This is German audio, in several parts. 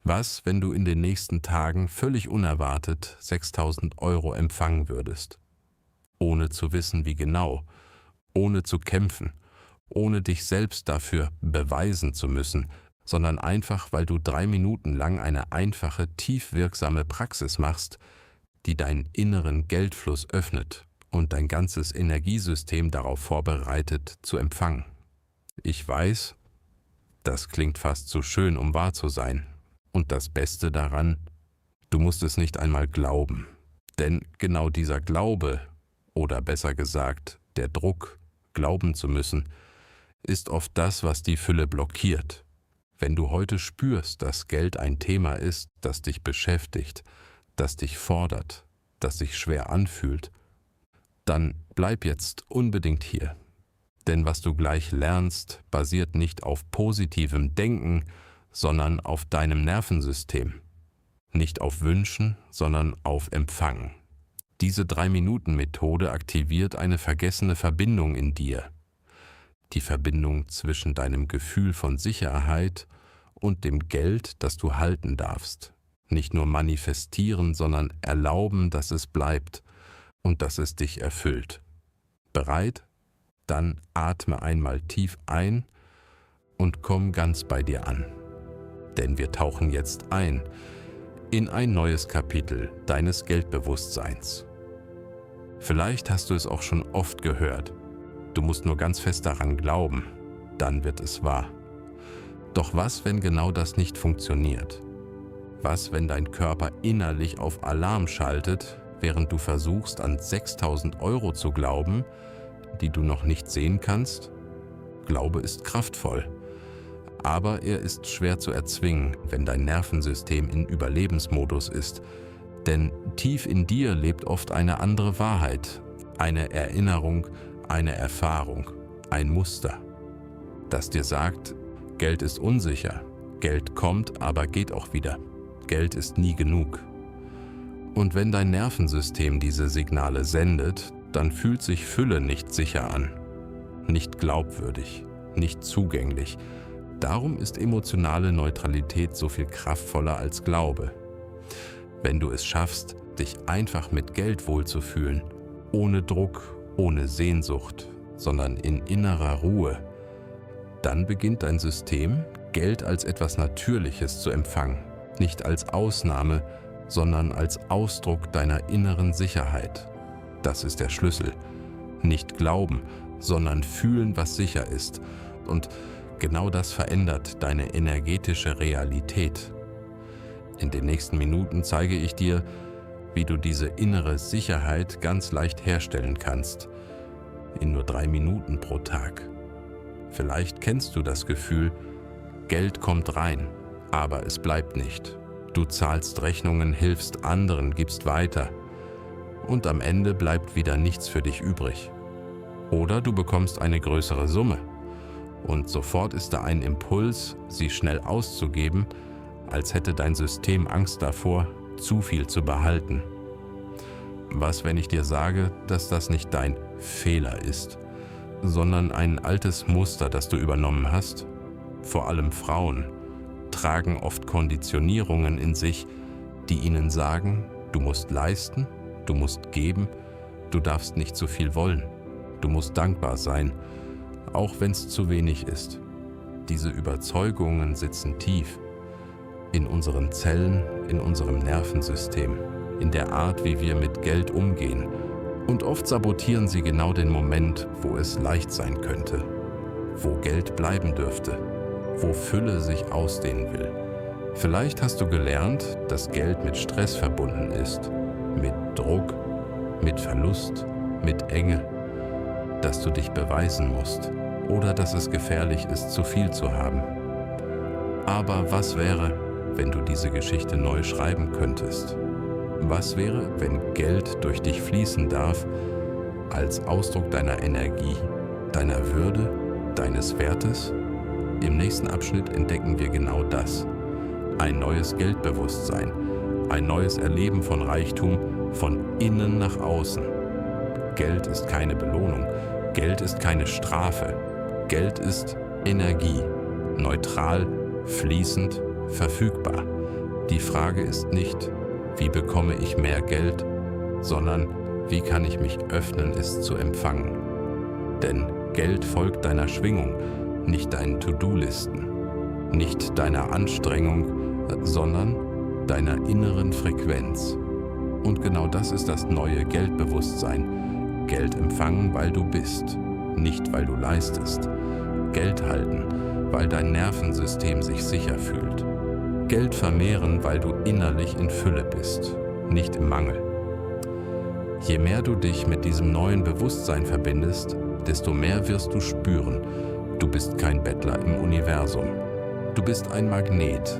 Was, wenn du in den nächsten Tagen völlig unerwartet 6.000 € empfangen würdest? Ohne zu wissen, wie genau, ohne zu kämpfen, ohne dich selbst dafür beweisen zu müssen, sondern einfach, weil du 3 Minuten lang eine einfache, tief wirksame Praxis machst, die deinen inneren Geldfluss öffnet und dein ganzes Energiesystem darauf vorbereitet, zu empfangen. Ich weiß, das klingt fast zu schön, um wahr zu sein. Und das Beste daran, du musst es nicht einmal glauben. Denn genau dieser Glaube, oder besser gesagt, der Druck, glauben zu müssen, ist oft das, was die Fülle blockiert. Wenn du heute spürst, dass Geld ein Thema ist, das dich beschäftigt, das dich fordert, das sich schwer anfühlt, dann bleib jetzt unbedingt hier. Denn was du gleich lernst, basiert nicht auf positivem Denken, sondern auf deinem Nervensystem. Nicht auf Wünschen, sondern auf Empfangen. Diese 3-Minuten-Methode aktiviert eine vergessene Verbindung in dir. Die Verbindung zwischen deinem Gefühl von Sicherheit und dem Geld, das du halten darfst. Nicht nur manifestieren, sondern erlauben, dass es bleibt und dass es dich erfüllt. Bereit? Dann atme einmal tief ein und komm ganz bei dir an. Denn wir tauchen jetzt ein in ein neues Kapitel deines Geldbewusstseins. Vielleicht hast du es auch schon oft gehört. Du musst nur ganz fest daran glauben, dann wird es wahr. Doch was, wenn genau das nicht funktioniert? Was, wenn dein Körper innerlich auf Alarm schaltet, während du versuchst, an 6.000 € zu glauben, die du noch nicht sehen kannst? Glaube ist kraftvoll, aber er ist schwer zu erzwingen, wenn dein Nervensystem in Überlebensmodus ist. Denn tief in dir lebt oft eine andere Wahrheit, eine Erinnerung, eine Erfahrung, ein Muster, das dir sagt, Geld ist unsicher, Geld kommt, aber geht auch wieder, Geld ist nie genug. Und wenn dein Nervensystem diese Signale sendet, dann fühlt sich Fülle nicht sicher an, nicht glaubwürdig, nicht zugänglich. Darum ist emotionale Neutralität so viel kraftvoller als Glaube. Wenn du es schaffst, dich einfach mit Geld wohlzufühlen, ohne Druck, ohne Sehnsucht, sondern in innerer Ruhe, dann beginnt dein System, Geld als etwas Natürliches zu empfangen, nicht als Ausnahme, sondern als Ausdruck deiner inneren Sicherheit. Das ist der Schlüssel. Nicht glauben, sondern fühlen, was sicher ist. Und genau das verändert deine energetische Realität. In den nächsten Minuten zeige ich dir, wie du diese innere Sicherheit ganz leicht herstellen kannst. In nur 3 Minuten pro Tag. Vielleicht kennst du das Gefühl, Geld kommt rein, aber es bleibt nicht. Du zahlst Rechnungen, hilfst anderen, gibst weiter. Und am Ende bleibt wieder nichts für dich übrig. Oder du bekommst eine größere Summe. Und sofort ist da ein Impuls, sie schnell auszugeben, als hätte dein System Angst davor, zu viel zu behalten. Was, wenn ich dir sage, dass das nicht dein Fehler ist, sondern ein altes Muster, das du übernommen hast? Vor allem Frauen tragen oft Konditionierungen in sich, die ihnen sagen, du musst leisten, du musst geben, du darfst nicht zu viel wollen, du musst dankbar sein, auch wenn es zu wenig ist. Diese Überzeugungen sitzen tief in unseren Zellen, in unserem Nervensystem, in der Art, wie wir mit Geld umgehen. Und oft sabotieren sie genau den Moment, wo es leicht sein könnte, wo Geld bleiben dürfte, wo Fülle sich ausdehnen will. Vielleicht hast du gelernt, dass Geld mit Stress verbunden ist, mit Druck, mit Verlust, mit Enge, dass du dich beweisen musst oder dass es gefährlich ist, zu viel zu haben. Aber was wäre, wenn du diese Geschichte neu schreiben könntest? Was wäre, wenn Geld durch dich fließen darf, als Ausdruck deiner Energie, deiner Würde, deines Wertes? Im nächsten Abschnitt entdecken wir genau das. Ein neues Geldbewusstsein, ein neues Erleben von Reichtum von innen nach außen. Geld ist keine Belohnung, Geld ist keine Strafe, Geld ist Energie, neutral, fließend, verfügbar. Die Frage ist nicht, wie bekomme ich mehr Geld, sondern wie kann ich mich öffnen, es zu empfangen. Denn Geld folgt deiner Schwingung, nicht deinen To-Do-Listen, nicht deiner Anstrengung, sondern deiner inneren Frequenz. Und genau das ist das neue Geldbewusstsein. Geld empfangen, weil du bist, nicht weil du leistest. Geld halten, weil dein Nervensystem sich sicher fühlt. Geld vermehren, weil du innerlich in Fülle bist, nicht im Mangel. Je mehr du dich mit diesem neuen Bewusstsein verbindest, desto mehr wirst du spüren, du bist kein Bettler im Universum. Du bist ein Magnet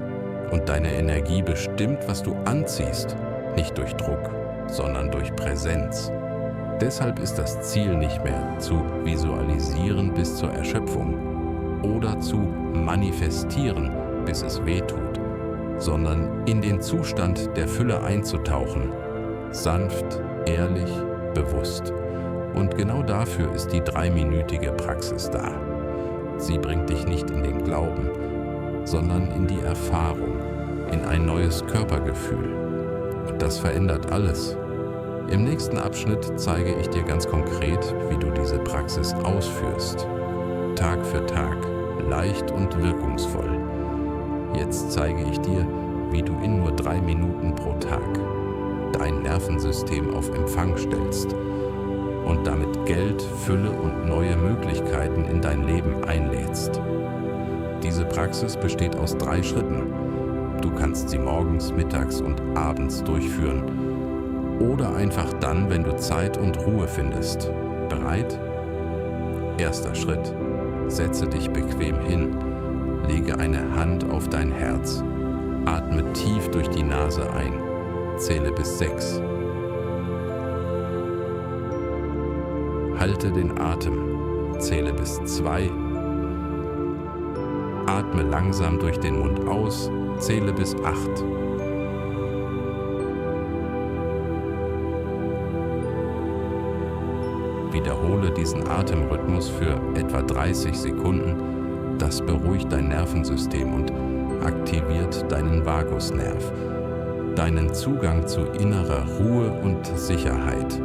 und deine Energie bestimmt, was du anziehst, nicht durch Druck, sondern durch Präsenz. Deshalb ist das Ziel nicht mehr zu visualisieren bis zur Erschöpfung oder zu manifestieren, bis es weh tut, sondern in den Zustand der Fülle einzutauchen, sanft, ehrlich, bewusst. Und genau dafür ist die 3-minütige Praxis da. Sie bringt dich nicht in den Glauben, sondern in die Erfahrung, in ein neues Körpergefühl. Und das verändert alles. Im nächsten Abschnitt zeige ich dir ganz konkret, wie du diese Praxis ausführst. Tag für Tag, leicht und wirkungsvoll. Jetzt zeige ich dir, wie du in nur 3 Minuten pro Tag dein Nervensystem auf Empfang stellst und damit Geld, Fülle und neue Möglichkeiten in dein Leben einlädst. Diese Praxis besteht aus 3 Schritten. Du kannst sie morgens, mittags und abends durchführen oder einfach dann, wenn du Zeit und Ruhe findest. Bereit? Erster Schritt. Setze dich bequem hin. Lege eine Hand auf dein Herz. Atme tief durch die Nase ein. Zähle bis 6. Halte den Atem. Zähle bis 2. Atme langsam durch den Mund aus. Zähle bis 8. Wiederhole diesen Atemrhythmus für etwa 30 Sekunden. Das beruhigt dein Nervensystem und aktiviert deinen Vagusnerv, deinen Zugang zu innerer Ruhe und Sicherheit.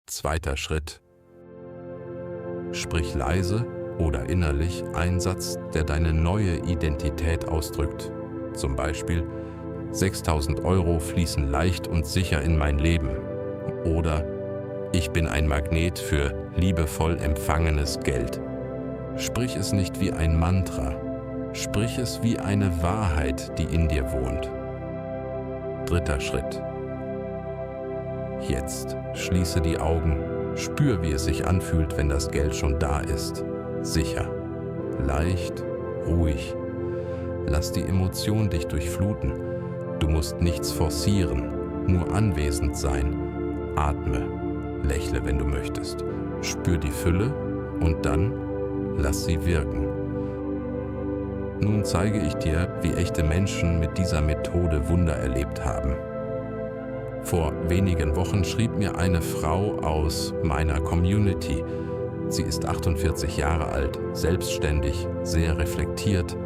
Zweiter Schritt. Sprich leise oder innerlich einen Satz, der deine neue Identität ausdrückt. Zum Beispiel: 6.000 € fließen leicht und sicher in mein Leben. Oder: ich bin ein Magnet für liebevoll empfangenes Geld. Sprich es nicht wie ein Mantra. Sprich es wie eine Wahrheit, die in dir wohnt. Dritter Schritt. Jetzt schließe die Augen, spür, wie es sich anfühlt, wenn das Geld schon da ist. Sicher, leicht, ruhig. Lass die Emotion dich durchfluten. Du musst nichts forcieren, nur anwesend sein. Atme, lächle, wenn du möchtest. Spür die Fülle und dann lass sie wirken. Nun zeige ich dir, wie echte Menschen mit dieser Methode Wunder erlebt haben. Vor wenigen Wochen schrieb mir eine Frau aus meiner Community. Sie ist 48 Jahre alt, selbstständig, sehr reflektiert.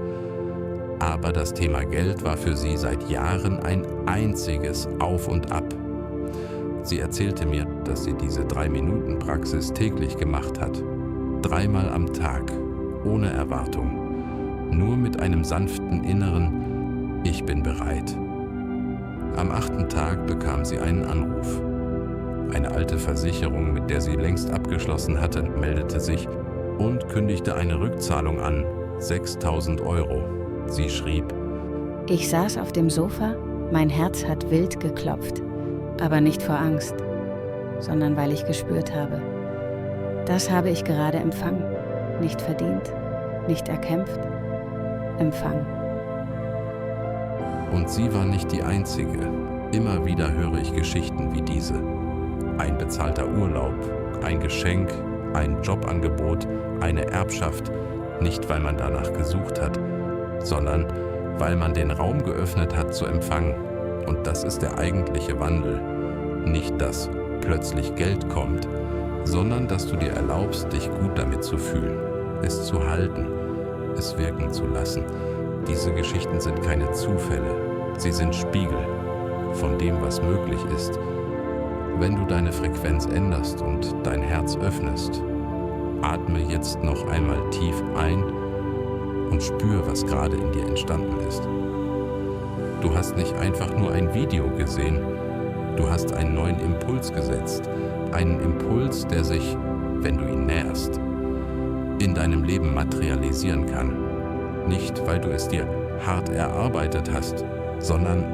Aber das Thema Geld war für sie seit Jahren ein einziges Auf und Ab. Sie erzählte mir, dass sie diese 3-Minuten-Praxis täglich gemacht hat. 3-mal am Tag, ohne Erwartung. Nur mit einem sanften inneren Ich bin bereit. Am 8. Tag bekam sie einen Anruf. Eine alte Versicherung, mit der sie längst abgeschlossen hatte, meldete sich und kündigte eine Rückzahlung an, 6.000 €. Sie schrieb: Ich saß auf dem Sofa, mein Herz hat wild geklopft, aber nicht vor Angst, sondern weil ich gespürt habe. Das habe ich gerade empfangen, nicht verdient, nicht erkämpft, empfangen. Und sie war nicht die einzige. Immer wieder höre ich Geschichten wie diese. Ein bezahlter Urlaub, ein Geschenk, ein Jobangebot, eine Erbschaft, nicht weil man danach gesucht hat, sondern weil man den Raum geöffnet hat zu empfangen. Und das ist der eigentliche Wandel. Nicht, dass plötzlich Geld kommt, sondern dass du dir erlaubst, dich gut damit zu fühlen, es zu halten, es wirken zu lassen. Diese Geschichten sind keine Zufälle, sie sind Spiegel von dem, was möglich ist, wenn du deine Frequenz änderst und dein Herz öffnest. Atme jetzt noch einmal tief ein und spür, was gerade in dir entstanden ist. Du hast nicht einfach nur ein Video gesehen, du hast einen neuen Impuls gesetzt, einen Impuls, der sich, wenn du ihn nährst, in deinem Leben materialisieren kann. Nicht, weil du es dir hart erarbeitet hast, sondern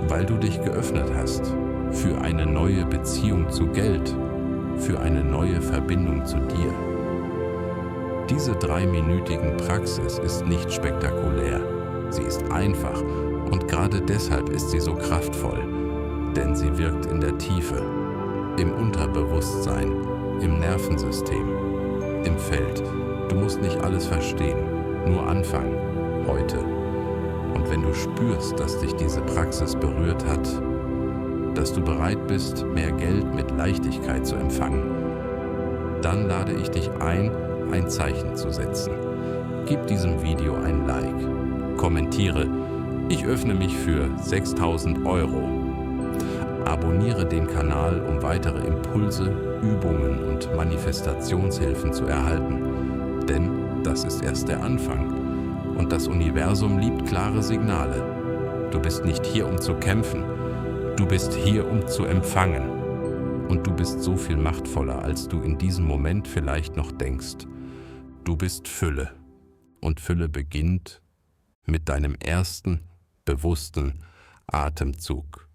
weil du dich geöffnet hast für eine neue Beziehung zu Geld, für eine neue Verbindung zu dir. Diese 3-minütigen Praxis ist nicht spektakulär, sie ist einfach und gerade deshalb ist sie so kraftvoll, denn sie wirkt in der Tiefe, im Unterbewusstsein, im Nervensystem, im Feld. Du musst nicht alles verstehen, nur anfangen, heute. Und wenn du spürst, dass dich diese Praxis berührt hat, dass du bereit bist, mehr Geld mit Leichtigkeit zu empfangen, dann lade ich dich ein Zeichen zu setzen. Gib diesem Video ein Like, kommentiere, ich öffne mich für 6.000 Euro. Abonniere den Kanal, um weitere Impulse, Übungen und Manifestationshilfen zu erhalten. Denn das ist erst der Anfang. Und das Universum liebt klare Signale. Du bist nicht hier, um zu kämpfen. Du bist hier, um zu empfangen. Und du bist so viel machtvoller, als du in diesem Moment vielleicht noch denkst. Du bist Fülle. Und Fülle beginnt mit deinem ersten bewussten Atemzug.